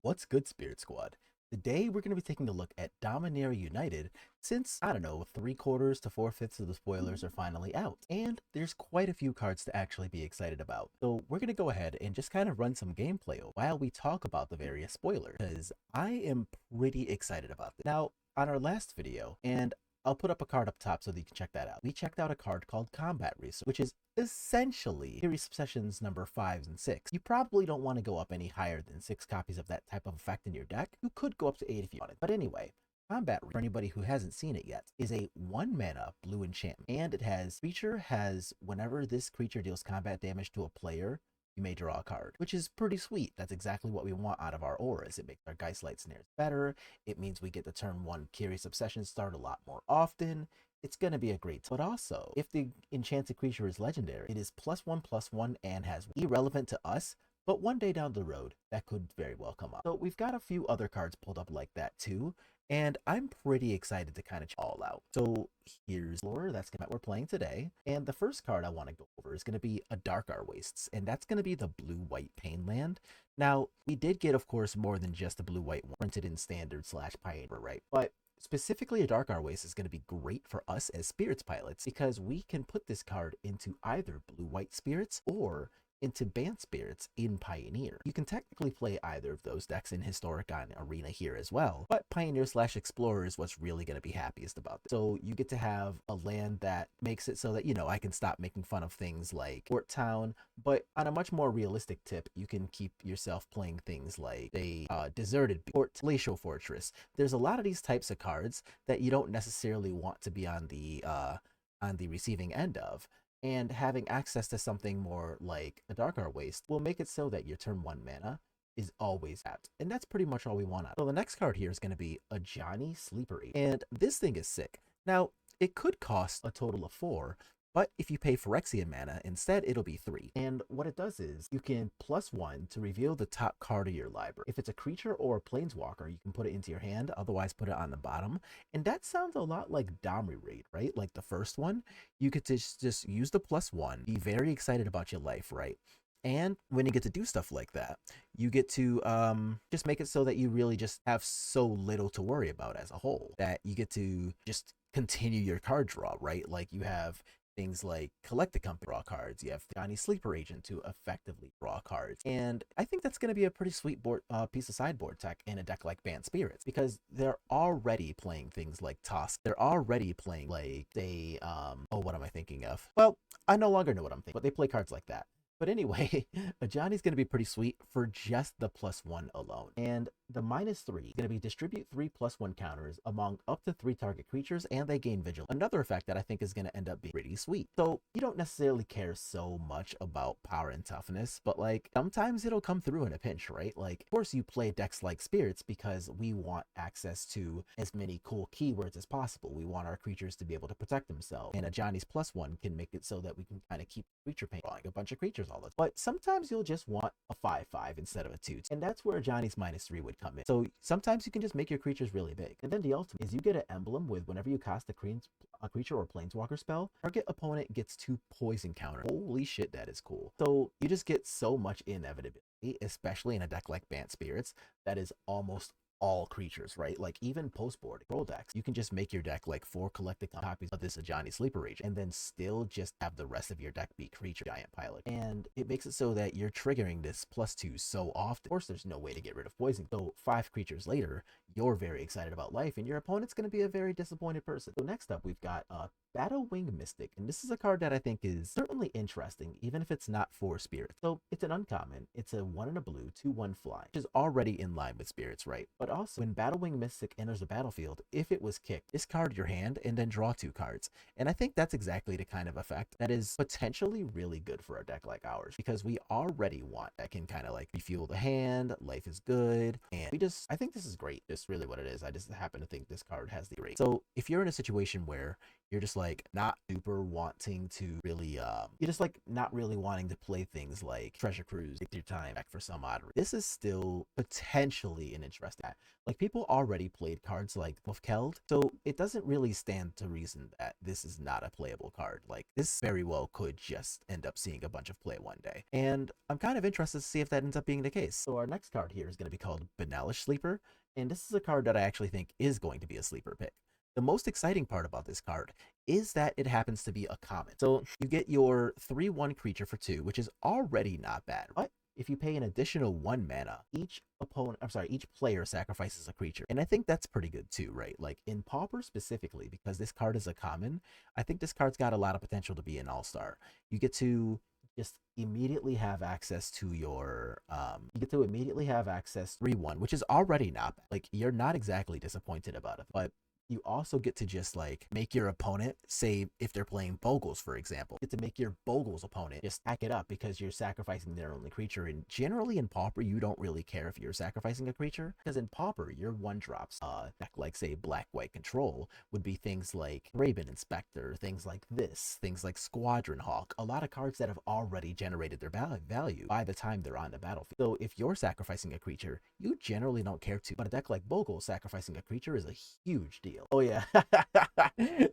What's good, Spirit Squad? Today we're going to be taking a look at Dominaria United since, I don't know, 3/4 to 4/5 of the spoilers are finally out. And there's quite a few cards to actually be excited about. So we're going to go ahead and just kind of run some gameplay while we talk about the various spoilers, because I am pretty excited about this. Now, on our last video, and I'll put up a card up top so that you can check that out. We checked out a card called Combat Research, which is essentially Series Obsessions number 5 and 6. You probably don't want to go up any higher than 6 copies of that type of effect in your deck. You could go up to 8 if you wanted. But anyway, Combat Research, for anybody who hasn't seen it yet, is a 1 mana blue enchantment. And it has, creature has, whenever this creature deals combat damage to a player, you may draw a card, which is pretty sweet. That's exactly what we want out of our auras. It makes our Geistlight Snares better. It means we get the turn 1 Curious Obsession start a lot more often. It's going to be a great time. But also, if the enchanted creature is legendary, it is +1/+1 and has irrelevant to us, but one day down the road, that could very well come up. So we've got a few other cards pulled up like that too, and I'm pretty excited to kind of check all out. So here's Lore, that's what we're playing today. And the first card I want to go over is going to be a Dark Wastes, and that's going to be the blue-white Painland. Now, we did get, of course, more than just a blue-white one printed in Standard/Pioneer, right? But specifically, a Dark Waste is going to be great for us as Spirits pilots because we can put this card into either blue-white Spirits or into Banned Spirits in Pioneer. You can technically play either of those decks in Historic on Arena here as well, but Pioneer/Explorer is what's really going to be happiest about this. So you get to have a land that makes it so that, you know, I can stop making fun of things like Port Town, but on a much more realistic tip, you can keep yourself playing things like a Deserted Port, Glacial Fortress. There's a lot of these types of cards that you don't necessarily want to be on the receiving end of. And having access to something more like a Dark Waste will make it so that your turn 1 mana is always tapped. And that's pretty much all we want out. So the next card here is going to be a Johnny Sleeper Agent. And this thing is sick. Now, it could cost a total of 4, but if you pay Phyrexian mana, instead it'll be 3. And what it does is you can +1 to reveal the top card of your library. If it's a creature or a planeswalker, you can put it into your hand, otherwise put it on the bottom. And that sounds a lot like Dominaria, right? Like the first one. You could just use the +1, be very excited about your life, right? And when you get to do stuff like that, you get to just make it so that you really just have so little to worry about as a whole, that you get to just continue your card draw, right? Like you have things like Collect the Company draw cards, you have Johnny Sleeper Agent to effectively draw cards. And I think that's going to be a pretty sweet board piece of sideboard tech in a deck like Banned Spirits, because they're already playing things like Tusk. They're already playing like what am I thinking of? Well, I no longer know what I'm thinking, but they play cards like that. But anyway, a Johnny's going to be pretty sweet for just the +1 alone. And the -3 is going to be distribute 3 +1 counters among up to 3 target creatures, and they gain vigilance. Another effect that I think is going to end up being pretty sweet. So you don't necessarily care so much about power and toughness, but like sometimes it'll come through in a pinch, right? Like, of course you play decks like Spirits because we want access to as many cool keywords as possible. We want our creatures to be able to protect themselves. And a Johnny's +1 can make it so that we can kind of keep creature pain, drawing a bunch of creatures all the time. But sometimes you'll just want a 5/5 instead of a 2, and that's where Johnny's -3 would come in. So sometimes you can just make your creatures really big. And then the ultimate is you get an emblem with whenever you cast a creature or planeswalker spell, target opponent gets 2 poison counters. Holy shit, that is cool. So you just get so much inevitability, especially in a deck like Banned Spirits that is almost all creatures, right? Like even post-board control decks, you can just make your deck like 4 collected copies of this Johnny Sleeper Agent and then still just have the rest of your deck be creature giant pilot. And it makes it so that you're triggering this +2 so often. Of course, there's no way to get rid of poison. So 5 creatures later, you're very excited about life and your opponent's going to be a very disappointed person. So next up, we've got Battlewing Mystic, and this is a card that I think is certainly interesting, even if it's not for Spirits. So it's an uncommon. It's a 1 and a blue, 2/1 fly, which is already in line with Spirits, right? But also, when Battlewing Mystic enters the battlefield, if it was kicked, discard your hand and then draw 2 cards. And I think that's exactly the kind of effect that is potentially really good for a deck like ours, because we already want that can kind of like refuel the hand, life is good, and I think this is great. Just really what it is. I just happen to think this card has the rate. So if you're in a situation where you're just like not super wanting to really you're just like not really wanting to play things like Treasure Cruise, take your time back for some odd reason, this is still potentially an interesting. Like people already played cards like Keld, so it doesn't really stand to reason that this is not a playable card. Like this very well could just end up seeing a bunch of play one day, and I'm kind of interested to see if that ends up being the case. So our next card here is going to be called Banalish Sleeper, and this is a card that I actually think is going to be a sleeper pick. The most exciting part about this card is that it happens to be a common. So you get your 3/1 creature for 2, which is already not bad. But if you pay an additional 1 mana, each player sacrifices a creature. And I think that's pretty good too, right? Like in Pauper specifically, because this card is a common, I think this card's got a lot of potential to be an all-star. You get to just immediately have access to your 3/1, which is already not bad. Like you're not exactly disappointed about it, but you also get to just like make your opponent, say if they're playing Bogles, for example, get to make your Bogles opponent just stack it up because you're sacrificing their only creature. And generally in Pauper, you don't really care if you're sacrificing a creature, because in Pauper, your 1-drops, like say Black-White Control, would be things like Raven Inspector, things like this, things like Squadron Hawk, a lot of cards that have already generated their value by the time they're on the battlefield. So if you're sacrificing a creature, you generally don't care to. But a deck like Bogle, sacrificing a creature is a huge deal. Oh yeah.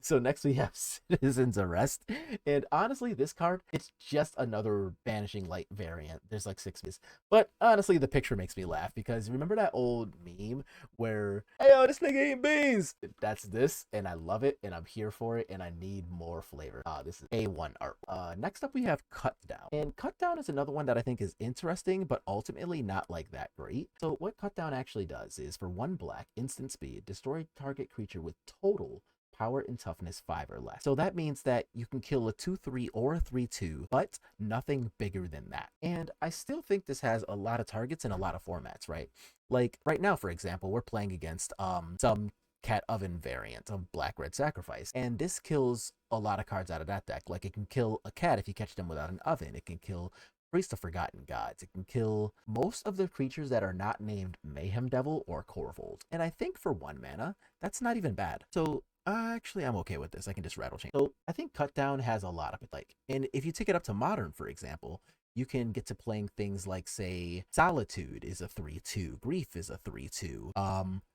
So next we have Citizen's Arrest, and honestly this card, it's just another Banishing Light variant. There's like 6 of these, but honestly the picture makes me laugh because remember that old meme where, hey yo, this nigga ain't beans? That's this, and I love it, and I'm here for it, and I need more flavor. This is A1 art. Next up we have Cut Down, and Cut Down is another one that I think is interesting, but ultimately not like that great. So what Cut Down actually does is for 1 black, instant speed, destroy target creature with total power and toughness 5 or less. So that means that you can kill a 2/3 or a 3/2, but nothing bigger than that. And I still think this has a lot of targets in a lot of formats, right? Like right now, for example, we're playing against some Cat Oven variant of Black-Red Sacrifice, and this kills a lot of cards out of that deck. Like it can kill a cat if you catch them without an oven. It can kill Priest of Forgotten Gods. It can kill most of the creatures that are not named Mayhem Devil or Corvold. And I think for 1 mana, that's not even bad. So actually, I'm okay with this. I can just rattle chain. So I think Cut Down has a lot of it. Like, and if you take it up to Modern, for example, you can get to playing things like, say, Solitude is a 3/2, Grief is a 3/2.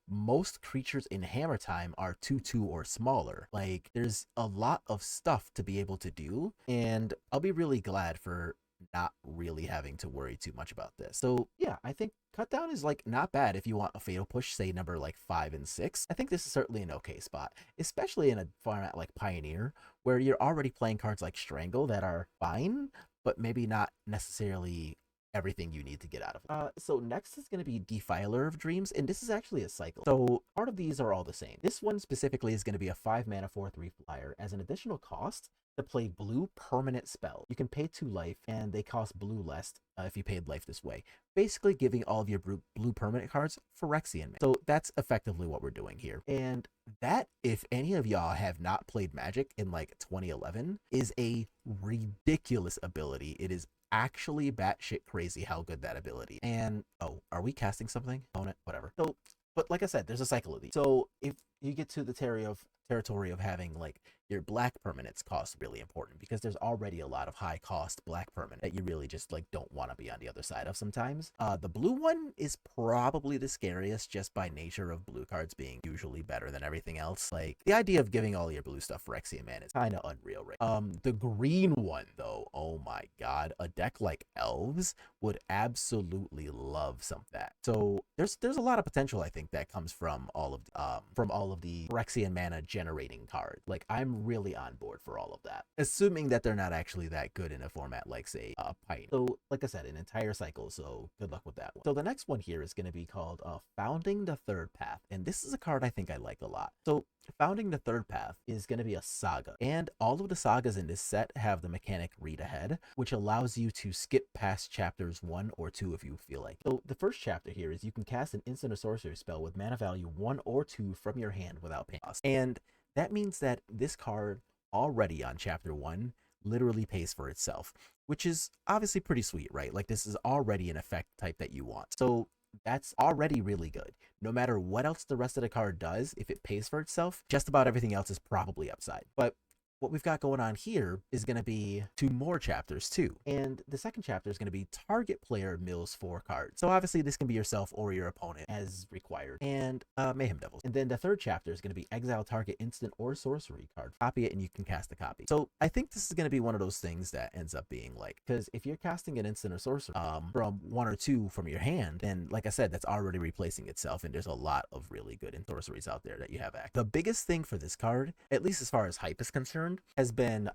Most creatures in Hammer Time are 2/2 or smaller. Like, there's a lot of stuff to be able to do, and I'll be really glad for not really having to worry too much about this. So yeah, I think Cut Down is like not bad if you want a Fatal Push, say number like 5 and 6. I think this is certainly an okay spot, especially in a format like Pioneer, where you're already playing cards like Strangle that are fine, but maybe not necessarily everything you need to get out of it. So next is going to be Defiler of Dreams, and this is actually a cycle. So part of these are all the same. This one specifically is going to be a 5 mana 4/3 flyer. As an additional cost to play blue permanent spell, you can pay 2 life, and they cost blue less if you paid life this way, basically giving all of your blue permanent cards Phyrexian. So that's effectively what we're doing here. And that, if any of y'all have not played Magic in like 2011, is a ridiculous ability. It is actually batshit crazy how good that ability. And oh, are we casting something? Opponent, whatever. So, but like I said, there's a cycle of these. So if you get to the territory of having like your black permanents cost really important, because there's already a lot of high cost black permanent that you really just like don't want to be on the other side of sometimes. The blue one is probably the scariest just by nature of blue cards being usually better than everything else. Like the idea of giving all your blue stuff Phyrexian Man is kind of unreal, right? The green one though, oh my god, a deck like Elves would absolutely love some of that. So there's a lot of potential I think that comes from all of the Phyrexian mana generating cards. Like I'm really on board for all of that, assuming that they're not actually that good in a format like say Pioneer. So like I said, an entire cycle, so good luck with that one. So the next one here is going to be called Founding the Third Path, and this is a card I think I like a lot. So Founding the Third Path is going to be a saga, and all of the sagas in this set have the mechanic Read Ahead, which allows you to skip past chapters 1 or 2 if you feel like. So the first chapter here is you can cast an instant or sorcery spell with mana value 1 or 2 from your hand without paying cost, and that means that this card already on chapter 1 literally pays for itself, which is obviously pretty sweet, right? Like this is already an effect type that you want. So that's already really good. No matter what else the rest of the card does, if it pays for itself, just about everything else is probably upside. But what we've got going on here is going to be 2 more chapters too. And the second chapter is going to be target player mills 4 cards. So obviously this can be yourself or your opponent as required. And Mayhem Devils. And then the third chapter is going to be exile target instant or sorcery card. Copy it and you can cast a copy. So I think this is going to be one of those things that ends up being like, because if you're casting an instant or sorcery from 1 or 2 from your hand, then like I said, that's already replacing itself. And there's a lot of really good sorceries out there that you have access. The biggest thing for this card, at least as far as hype is concerned, has been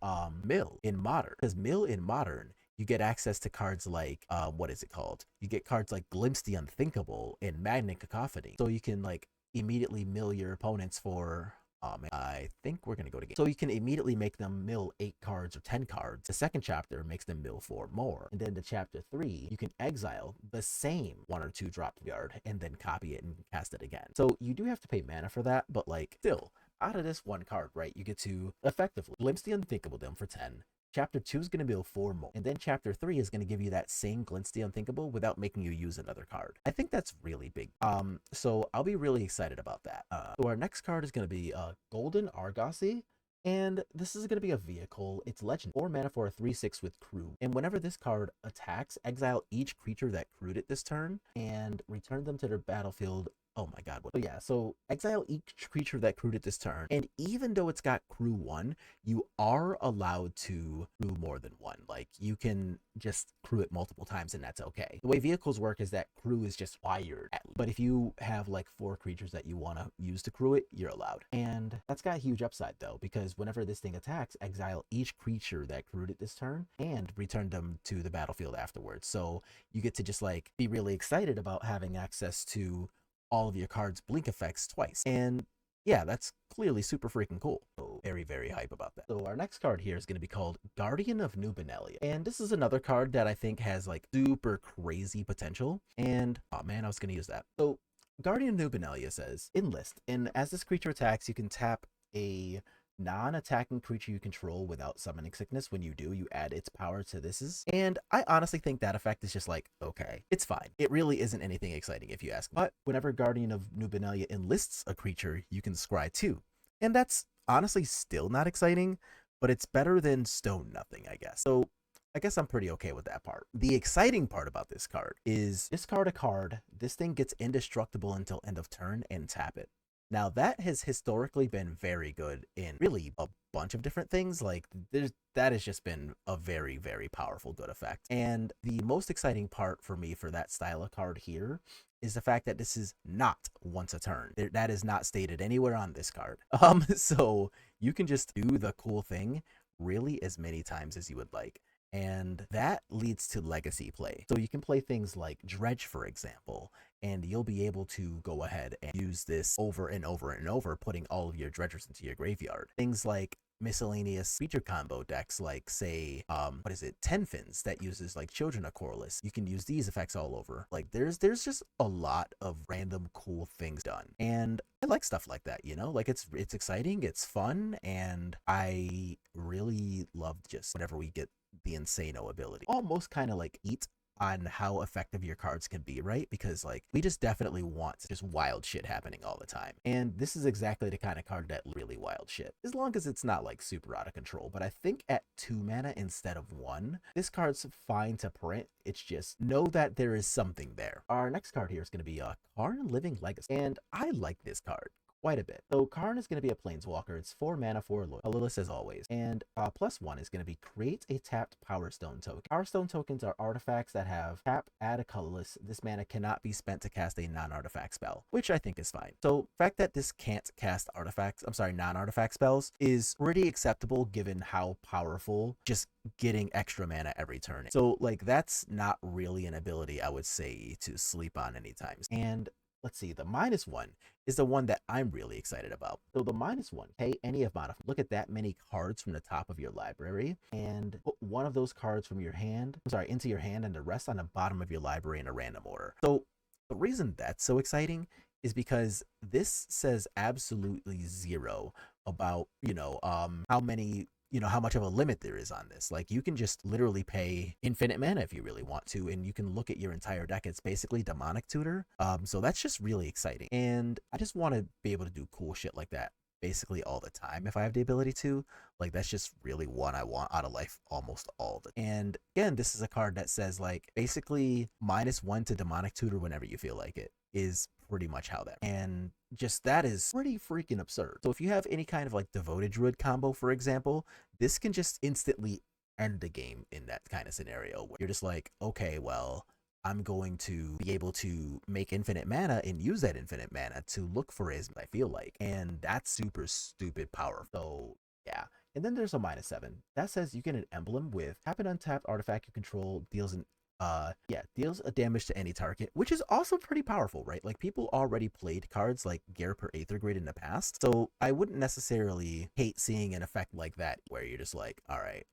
Mill in Modern. Because Mill in Modern, you get access to cards like, what is it called? You get cards like Glimpse the Unthinkable and Magnet Cacophony. So you can like immediately mill your opponents for, I think we're going to go to game. So you can immediately make them mill 8 cards or 10 cards. The second chapter makes them mill 4 more. And then the chapter 3, you can exile the same 1 or 2 drop card and then copy it and cast it again. So you do have to pay mana for that, but like still, out of this 1 card, right, you get to effectively glimpse the unthinkable them for 10. Chapter 2 is going to be 4 more. And then chapter 3 is going to give you that same Glimpse the Unthinkable without making you use another card. I think that's really big. So I'll be really excited about that. So our next card is going to be Golden Argosy. And this is going to be a vehicle. It's legend. 4 mana for a 3/6 with crew. And whenever this card attacks, exile each creature that crewed it this turn and return them to their battlefield. Oh my god. So yeah, so exile each creature that crewed it this turn. And even though it's got crew 1, you are allowed to crew more than 1. Like you can just crew it multiple times and that's okay. The way vehicles work is that crew is just wired. But if you have like 4 creatures that you want to use to crew it, you're allowed. And that's got a huge upside though, because whenever this thing attacks, exile each creature that crewed it this turn and return them to the battlefield afterwards. So you get to just like be really excited about having access to all of your cards' blink effects twice. And yeah, that's clearly super freaking cool. So very, very hype about that. So our next card here is going to be called Guardian of Nubenalia. And this is another card that I think has like super crazy potential. And oh man, I was going to use that. So Guardian of Nubenalia says, enlist. And as this creature attacks, you can tap a non-attacking creature you control without summoning sickness. When you do, you add its power to this's. And I honestly think that effect is just like, okay, it's fine. It really isn't anything exciting if you ask me. But whenever Guardian of Nubenalia enlists a creature, you can scry 2. And that's honestly still not exciting, but it's better than Stone Nothing, I guess. So I guess I'm pretty okay with that part. The exciting part about this card is discard a card. This thing gets indestructible until end of turn and tap it. Now that has historically been very good in really a bunch of different things. Like that has just been a very, very powerful good effect. And the most exciting part for me for that style of card here is the fact that this is not once a turn. That is not stated anywhere on this card. So you can just do the cool thing really as many times as you would like. And that leads to legacy play. So you can play things like Dredge, for example, and you'll be able to go ahead and use this over and over and over, putting all of your dredgers into your graveyard. Things like miscellaneous feature combo decks, like say, what is it, Tenfins, that uses like Children of Corliss. You can use these effects all over. Like there's just a lot of random cool things done. And I like stuff like that, you know, like it's exciting, it's fun, and I really love just whenever we get the Insano ability. Almost kind of like eat on how effective your cards can be, right? Because like we just definitely want just wild shit happening all the time. And this is exactly the kind of card that really wild shit. As long as it's not like super out of control. But I think at 2 mana instead of 1, this card's fine to print. It's just know that there is something there. Our next card here is going to be Karn Living Legacy. And I like this card quite a bit. So Karn is going to be a planeswalker. It's 4 mana for colorless as always. And +1 is going to be create a tapped Power Stone token. Power Stone tokens are artifacts that have tap, add a colorless. This mana cannot be spent to cast a non-artifact spell, which I think is fine. So the fact that this can't cast non-artifact spells is pretty acceptable given how powerful just getting extra mana every turn. So like that's not really an ability I would say to sleep on anytime. And let's see, the -1 is the one that I'm really excited about. So the -1, pay any amount of, look at that many cards from the top of your library and put one of those cards from your hand, into your hand, and the rest on the bottom of your library in a random order. So the reason that's so exciting is because this says absolutely zero about, how much of a limit there is on this. Like you can just literally pay infinite mana if you really want to, and you can look at your entire deck. It's basically Demonic Tutor. So that's just really exciting. And I just want to be able to do cool shit like that basically all the time if I have the ability to. Like, that's just really one I want out of life almost all the time. And again, this is a card that says, like, basically -1 to Demonic Tutor whenever you feel like it is pretty much how that. And just that is pretty freaking absurd. So if you have any kind of like Devoted Druid combo, for example, this can just instantly end the game in that kind of scenario where you're just like, okay, well, I'm going to be able to make infinite mana and use that infinite mana to look for as I feel like. And that's super stupid powerful. So yeah. And then there's a -7. That says you get an emblem with tap an untapped artifact you control, deals a damage to any target, which is also pretty powerful, right? Like, people already played cards like Garrett per Aether Grid in the past, so I wouldn't necessarily hate seeing an effect like that where you're just like, all right,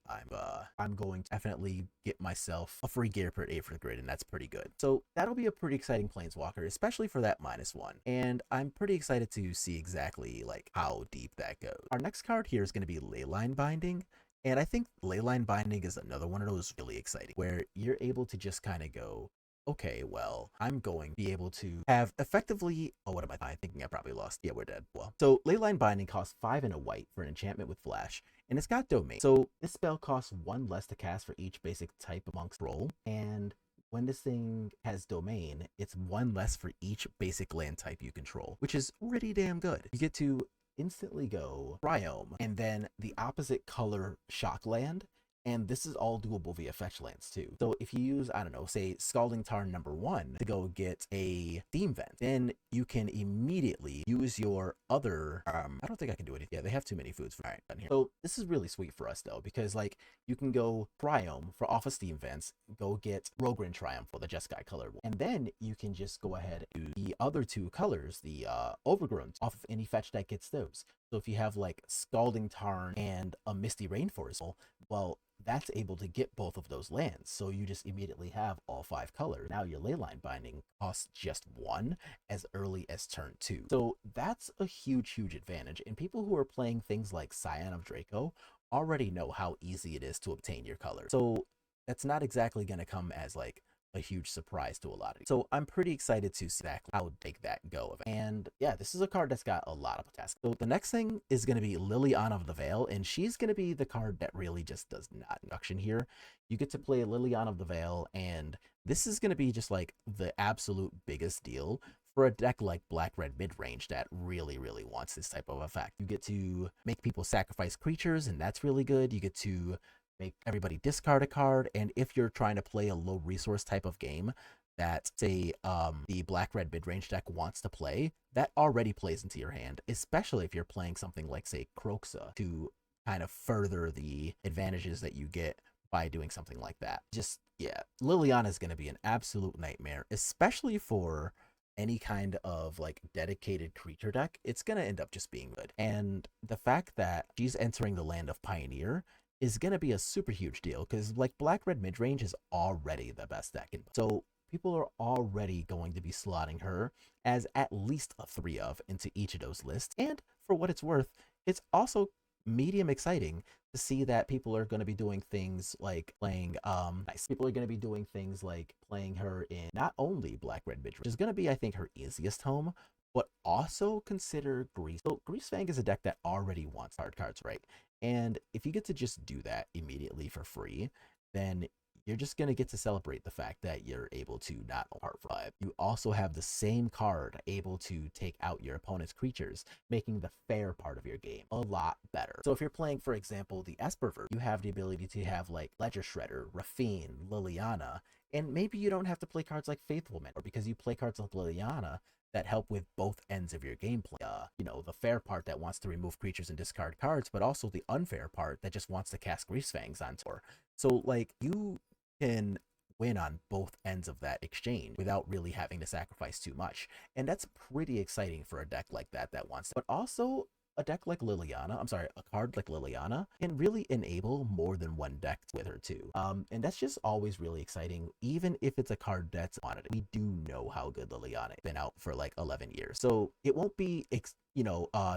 I'm going to definitely get myself a free Garrett per Aether Grid, and that's pretty good. So that'll be a pretty exciting Planeswalker, especially for that -1, and I'm pretty excited to see exactly like how deep that goes. Our next card here is going to be Leyline Binding. And I think Leyline Binding is another one of those really exciting where you're able to just kind of go, okay, well, I'm going to be able to have effectively, oh, what am I thinking? I probably lost. Yeah, we're dead. Well, so Leyline Binding costs 5 and a white for an enchantment with flash, and it's got domain. So this spell costs 1 less to cast for each basic type amongst roll, and when this thing has domain, it's 1 less for each basic land type you control, which is pretty damn good. You get to instantly go Ryome and then the opposite color shock land, and this is all doable via fetch lands too. So if you use, I don't know, say Scalding Tarn #1 to go get a Steam Vent, then you can immediately use your other, I don't think I can do anything. Yeah, they have too many foods for done here. So this is really sweet for us though, because like you can go Ryome for off of Steam Vents, go get Rogran Triumph for the Jeskai color, and then you can just go ahead and do the other 2 colors, the Overgrown, off of any fetch that gets those. So if you have like Scalding Tarn and a Misty Rainforest, well, that's able to get both of those lands. So you just immediately have all 5 colors. Now your Leyline Binding costs just 1 as early as turn 2. So that's a huge advantage. And people who are playing things like Scion of Draco already know how easy it is to obtain your color. So that's not exactly going to come as like a huge surprise to a lot of you. So I'm pretty excited to see how big that go. And yeah, this is a card that's got a lot of potential. So the next thing is going to be Liliana of the Veil, and she's going to be the card that really just does not induction here. You get to play Liliana of the Veil, and this is going to be just like the absolute biggest deal for a deck like Black-Red Midrange that really wants this type of effect. You get to make people sacrifice creatures, and that's really good. You get to make everybody discard a card, and if you're trying to play a low resource type of game that, say, the Black-Red Midrange deck wants to play, that already plays into your hand, especially if you're playing something like, say, Kroxa to kind of further the advantages that you get by doing something like that. Just, yeah, Liliana is going to be an absolute nightmare, especially for any kind of like dedicated creature deck. It's going to end up just being good. And the fact that she's entering the land of Pioneer is going to be a super huge deal, because like Black-Red Midrange is already the best deck. So people are already going to be slotting her as at least a 3 of into each of those lists. And for what it's worth, it's also medium exciting to see that people are going to be doing things like playing people are going to be doing things like playing her in not only Black-Red Midrange, which is going to be, I think, her easiest home, but also consider Grease. So Greasefang is a deck that already wants hard cards, right? And if you get to just do that immediately for free, then you're just going to get to celebrate the fact that you're able to not apart from 5. You also have the same card able to take out your opponent's creatures, making the fair part of your game a lot better. So if you're playing, for example, the Esperverse, you have the ability to have like Ledger Shredder, Rafine, Liliana, and maybe you don't have to play cards like Faithful Mentor, because you play cards like Liliana that help with both ends of your gameplay. You know, the fair part that wants to remove creatures and discard cards, but also the unfair part that just wants to cast Greasefangs on tour. So like, you can win on both ends of that exchange without really having to sacrifice too much. And that's pretty exciting for a deck like that wants to. But also, a deck like Liliana, a card like Liliana can really enable more than one deck with her too. And that's just always really exciting, even if it's a card that's wanted. We do know how good Liliana has been out for like 11 years. So it won't be,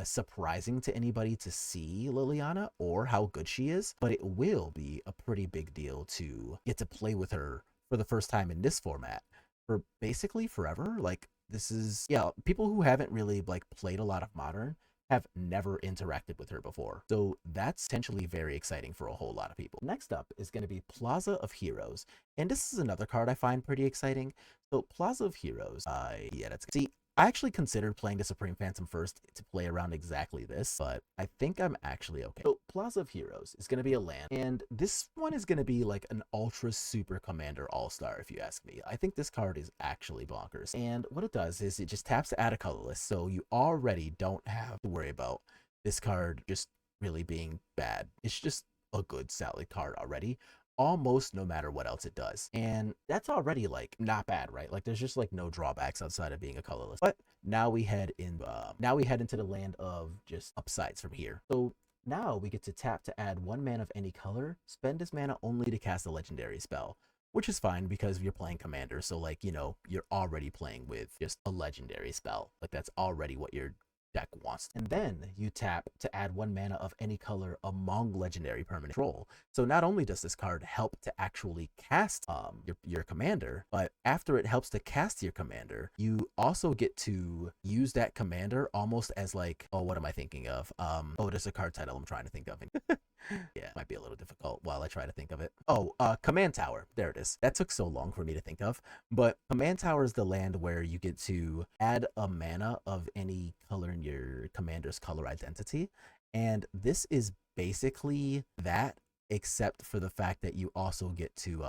surprising to anybody to see Liliana or how good she is, but it will be a pretty big deal to get to play with her for the first time in this format for basically forever. Like, this is, yeah, people who haven't really like played a lot of Modern have never interacted with her before. So that's potentially very exciting for a whole lot of people. Next up is going to be Plaza of Heroes. And this is another card I find pretty exciting. So Plaza of Heroes, yeah, that's, see, I actually considered playing the Supreme Phantom first to play around exactly this, but I think I'm actually okay. So Plaza of Heroes is going to be a land, and this one is going to be like an ultra super commander all-star if you ask me. I think this card is actually bonkers, and what it does is it just taps to add a colorless, so you already don't have to worry about this card just really being bad. It's just a good solid card already, almost no matter what else it does. And that's already like not bad, right? Like there's just like no drawbacks outside of being a colorless. But now we head into the land of just upsides from here. So now we get to tap to add 1 mana of any color, spend this mana only to cast a legendary spell, which is fine because you're playing commander. So like, you know, you're already playing with just a legendary spell. Like that's already what your deck wants. And then you tap to add 1 mana of any color among legendary permanent control. So not only does this card help to actually cast your commander, but after it helps to cast your commander, you also get to use that commander almost as like, oh, what am I thinking of? Oh, there's a card title I'm trying to think of. Yeah, might be a little difficult while I try to think of it. Oh, Command Tower. There it is. That took so long for me to think of. But Command Tower is the land where you get to add a mana of any color in your commander's color identity. And this is basically that, except for the fact that you also get to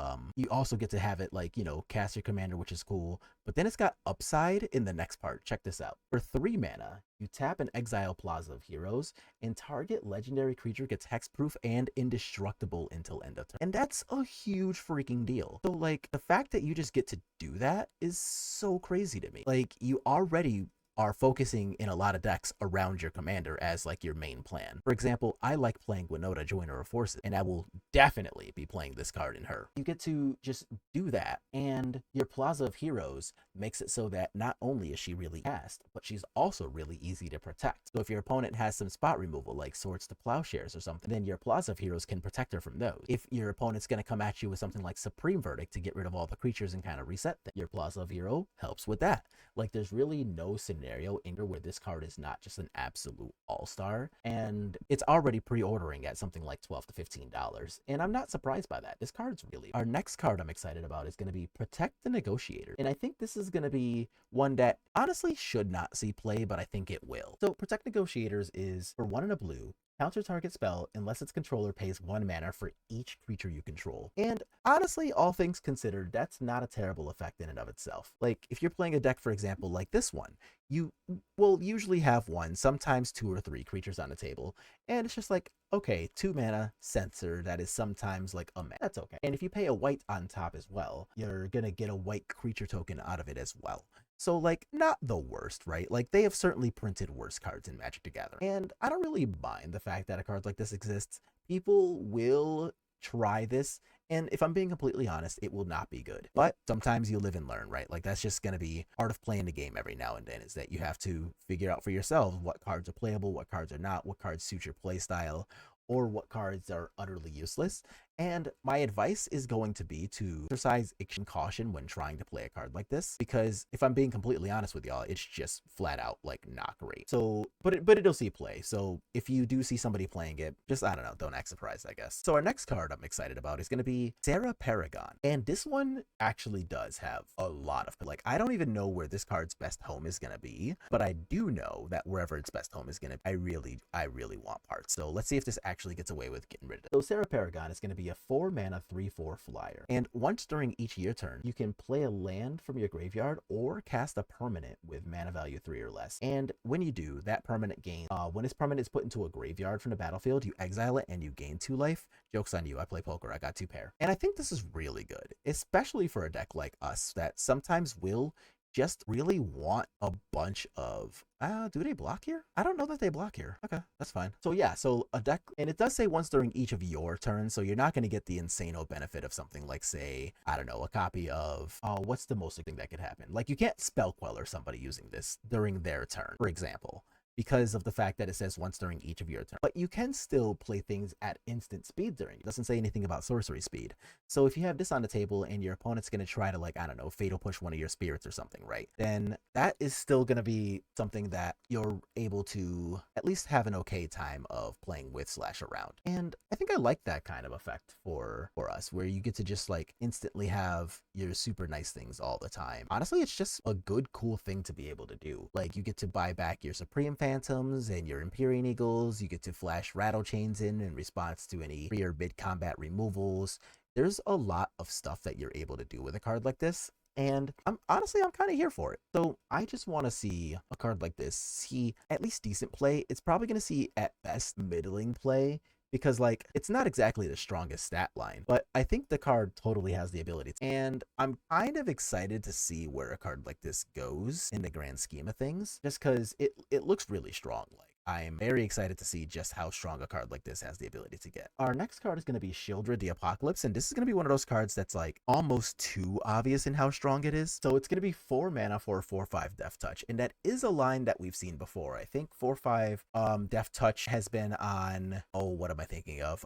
have it, like, you know, cast your commander, which is cool, but then it's got upside in the next part. Check this out. For 3 mana, you tap and exile Plaza of Heroes, and target legendary creature gets hexproof and indestructible until end of turn. And that's a huge freaking deal. So like the fact that you just get to do that is so crazy to me. Like you already are focusing in a lot of decks around your commander as like your main plan. For example, I like playing Winota, Joiner of Forces, and I will definitely be playing this card in her. You get to just do that, and your Plaza of Heroes makes it so that not only is she really fast, but she's also really easy to protect. So if your opponent has some spot removal like Swords to Plowshares or something, then your Plaza of Heroes can protect her from those. If your opponent's going to come at you with something like Supreme Verdict to get rid of all the creatures and kind of reset them, your Plaza of Hero helps with that. Like there's really no scenario in here where this card is not just an absolute all-star, and it's already pre-ordering at something like $12 to $15, and I'm not surprised by that. This card's really... Our next card I'm excited about is going to be Protect the Negotiator, and I think this is going to be one that honestly should not see play, but I think it will. So Protect Negotiators is for 1 and a blue, counter target spell unless its controller pays 1 mana for each creature you control. And honestly, all things considered, that's not a terrible effect in and of itself. Like if you're playing a deck, for example, like this one, you will usually have 1, sometimes 2 or 3 creatures on the table, and it's just like, okay, 2 mana censor that is sometimes like a mana. That's okay. And if you pay a white on top as well, you're gonna get a white creature token out of it as well. So like not the worst, right? Like they have certainly printed worse cards in Magic the Gathering. And I don't really mind the fact that a card like this exists. People will try this, and if I'm being completely honest, it will not be good. But sometimes you live and learn, right? Like that's just going to be part of playing the game every now and then, is that you have to figure out for yourself what cards are playable, what cards are not, what cards suit your play style, or what cards are utterly useless. And my advice is going to be to exercise caution when trying to play a card like this, because if I'm being completely honest with y'all, it's just flat out like not great. So, but it'll see play. So if you do see somebody playing it, just, I don't know, don't act surprised, I guess. So our next card I'm excited about is going to be Sarah Paragon. And this one actually does have a lot of, like, I don't even know where this card's best home is going to be, but I do know that wherever its best home is going to be, I really want parts. So let's see if this actually gets away with getting rid of it. So Sarah Paragon is going to be a 4 mana 3/4 flyer, and once during each year turn you can play a land from your graveyard or cast a permanent with mana value 3 or less, and when you do, that permanent gains when this permanent is put into a graveyard from the battlefield, you exile it and you gain 2 life. Joke's on you, I play poker, I got 2 pair. And I think this is really good, especially for a deck like us that sometimes will just really want a bunch of, do they block here? I don't know that they block here. Okay, that's fine. So yeah, so a deck, and it does say once during each of your turns, so you're not going to get the insano benefit of something like, say, I don't know, a copy of, what's the most thing that could happen? Like you can't spell quell or somebody using this during their turn, for example. because of the fact that it says once during each of your turns. But you can still play things at instant speed during it. It doesn't say anything about sorcery speed. So if you have this on the table and your opponent's going to try to, like, I don't know, fatal push one of your spirits or something, right? Then that is still going to be something that you're able to at least have an okay time of playing with / around. And I think I like that kind of effect for us, where you get to just like instantly have your super nice things all the time. Honestly, it's just a good, cool thing to be able to do. Like, you get to buy back your Supreme Phantoms and your Empyrean Eagles. You get to flash Rattle Chains in response to any pre or mid combat removals. There's a lot of stuff that you're able to do with a card like this. And I'm kind of here for it. So I just want to see a card like this see at least decent play. It's probably going to see at best middling play, because like it's not exactly the strongest stat line, but I think the card totally has the ability to. And I'm kind of excited to see where a card like this goes in the grand scheme of things, just because it looks really strong. Like, I'm very excited to see just how strong a card like this has the ability to get. Our next card is going to be Sheoldred the Apocalypse, and this is going to be one of those cards that's like almost too obvious in how strong it is. So it's going to be 4 mana for a 4/5 Death Touch, and that is a line that we've seen before. I think 4/5 Death Touch has been on, oh, what am I thinking of?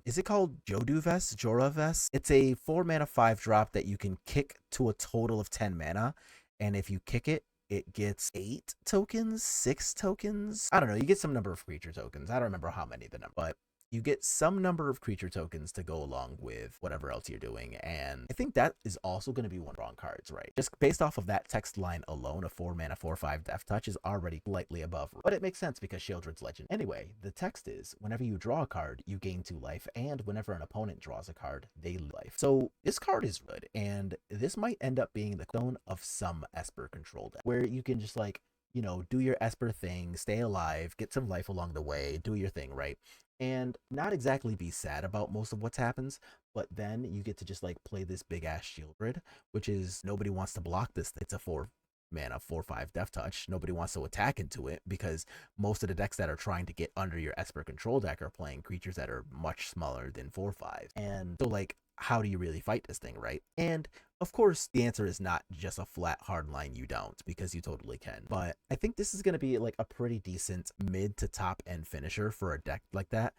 Is it called Joraves? It's a 4 mana 5-drop that you can kick to a total of 10 mana, and if you kick it, it gets 8 tokens, 6 tokens. I don't know. You get some number of creature tokens. I don't remember how many the number, but you get some number of creature tokens to go along with whatever else you're doing. And I think that is also going to be one of the wrong cards, right? Just based off of that text line alone, a 4 mana 4/5 Death Touch is already slightly above, but it makes sense because Sheoldred's legend. Anyway, the text is, whenever you draw a card, you gain 2 life, and whenever an opponent draws a card, they lose life. So this card is good, and this might end up being the clone of some Esper control deck, where you can just like, you know, do your Esper thing, stay alive, get some life along the way, do your thing, right? And not exactly be sad about most of what happens, but then you get to just like play this big ass Sheoldred, which is, nobody wants to block this. It's a 4 mana 4/5 Death Touch. Nobody wants to attack into it, because most of the decks that are trying to get under your Esper control deck are playing creatures that are much smaller than 4/5. And so like, how do you really fight this thing, right? And of course, the answer is not just a flat hard line, you don't, because you totally can. But I think this is going to be like a pretty decent mid to top end finisher for a deck like that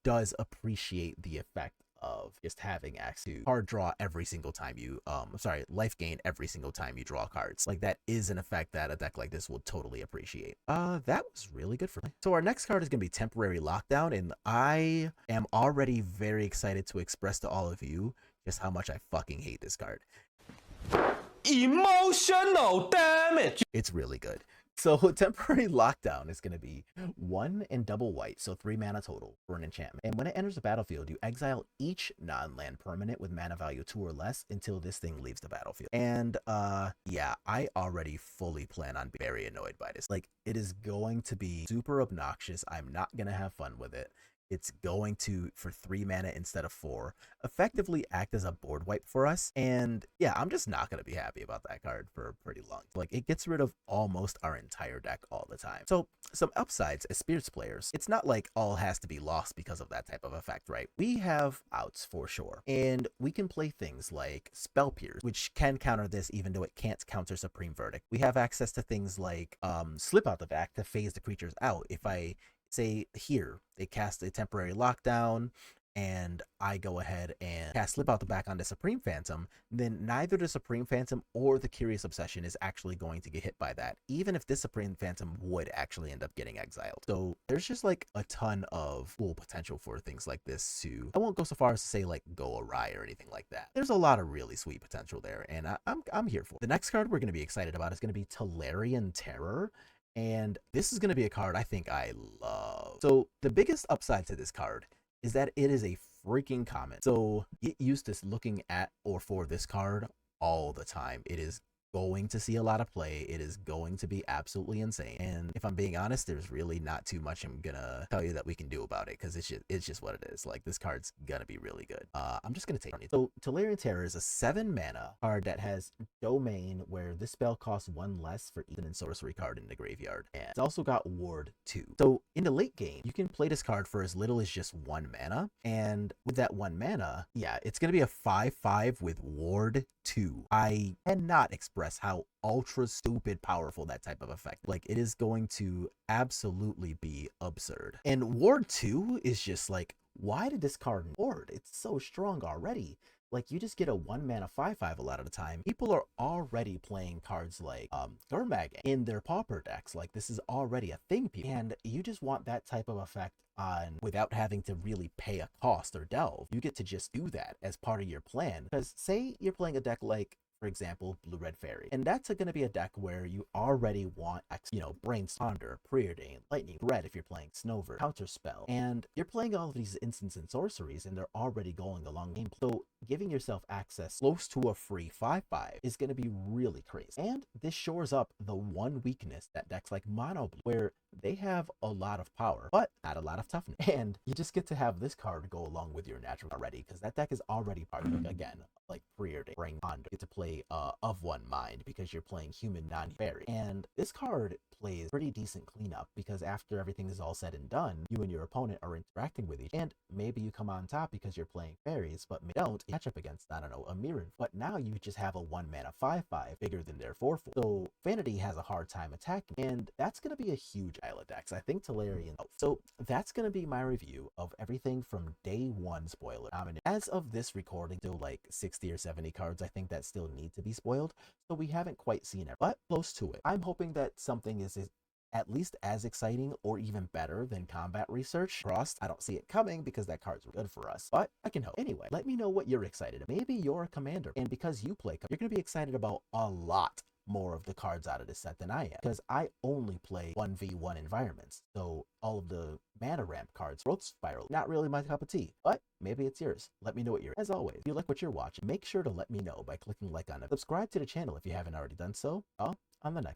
does appreciate the effect of just having access to card draw every single time you life gain every single time you draw cards. Like, that is an effect that a deck like this will totally appreciate. That was really good for me. So our next card is going to be Temporary Lockdown, and I am already very excited to express to all of you just how much I fucking hate this card. Emotional damage! It's really good. So Temporary Lockdown is going to be 1 and double white, so 3 mana total for an enchantment. And when it enters the battlefield, you exile each non-land permanent with mana value 2 or less until this thing leaves the battlefield. And yeah, I already fully plan on being very annoyed by this. Like, it is going to be super obnoxious. I'm not going to have fun with it. It's going to, for 3 mana instead of 4, effectively act as a board wipe for us. And yeah, I'm just not going to be happy about that card for pretty long. Like, it gets rid of almost our entire deck all the time. So some upsides as Spirits players, it's not like all has to be lost because of that type of effect, right? We have outs for sure. And we can play things like Spell Pierce, which can counter this even though it can't counter Supreme Verdict. We have access to things like Slip Out the Back to phase the creatures out. If I say here, they cast a Temporary Lockdown, and I go ahead and cast Slip Out the Back on the Supreme Phantom, then neither the Supreme Phantom or the Curious Obsession is actually going to get hit by that, even if this Supreme Phantom would actually end up getting exiled. So there's just like a ton of cool potential for things like this to, I won't go so far as to say like go awry or anything like that. There's a lot of really sweet potential there, and I'm here for it. The next card we're going to be excited about is going to be Tolarian Terror. And this is going to be a card I think I love. So the biggest upside to this card is that it is a freaking common. So get used to looking at or for this card all the time. It is going to see a lot of play. It is going to be absolutely insane. And if I'm being honest, there's really not too much I'm gonna tell you that we can do about it, because it's just what it is. Like, this card's gonna be really good. I'm just gonna take it. So Tolarian Terror is a 7 mana card that has Domain, where this spell costs 1 less for each sorcery card in the graveyard. And it's also got Ward 2. So in the late game, you can play this card for as little as just 1 mana. And with that 1 mana, yeah, it's gonna be a 5/5 with Ward 2. I cannot express stress how ultra stupid powerful that type of effect. Like, it is going to absolutely be absurd. And Ward 2 is just like, why did this card Ward? It's so strong already. Like, you just get a 1-mana 5/5 a lot of the time. People are already playing cards like Gurmag in their Pauper decks. Like, this is already a thing, people. And you just want that type of effect on without having to really pay a cost or delve. You get to just do that as part of your plan. Because say you're playing a deck like, for example, Blue Red Fairy, and that's going to be a deck where you already want, Brain Sonder, Preordain, Lightning Thread if you're playing Snover, Counterspell, and you're playing all of these instants and sorceries, and they're already going along game. So giving yourself access close to a free 5/5 is going to be really crazy. And this shores up the one weakness that decks like Mono Blue, where they have a lot of power, but not a lot of toughness. And you just get to have this card go along with your natural already, because that deck is already part of, again, like Preordain, Brain Sonder. You get to play of one mind because you're playing human non-fairy. And this card plays pretty decent cleanup because after everything is all said and done, you and your opponent are interacting with each other. And maybe you come on top because you're playing fairies, but maybe don't catch up against, I don't know, a Mirren. But now you just have a 1-mana 5/5 bigger than their 4/4. So Vanity has a hard time attacking, and that's going to be a huge pile of decks. I think Tolarian. So that's going to be my review of everything from day one spoiler. As of this recording, still like 60 or 70 cards I think that still need to be spoiled, so we haven't quite seen it, but close to it. I'm hoping that something is at least as exciting or even better than combat research. Crossed, I don't see it coming because that card's good for us, but I can hope. Anyway, let me know what you're excited about. Maybe you're a commander, and because you play, you're going to be excited about a lot more of the cards out of this set than I am, because I only play 1v1 environments, so all of the mana ramp cards, Growth Spiral, not really my cup of tea, but maybe it's yours. Let me know what you're. As always, if you like what you're watching, make sure to let me know by clicking like on it. Subscribe to the channel if you haven't already done so. On the next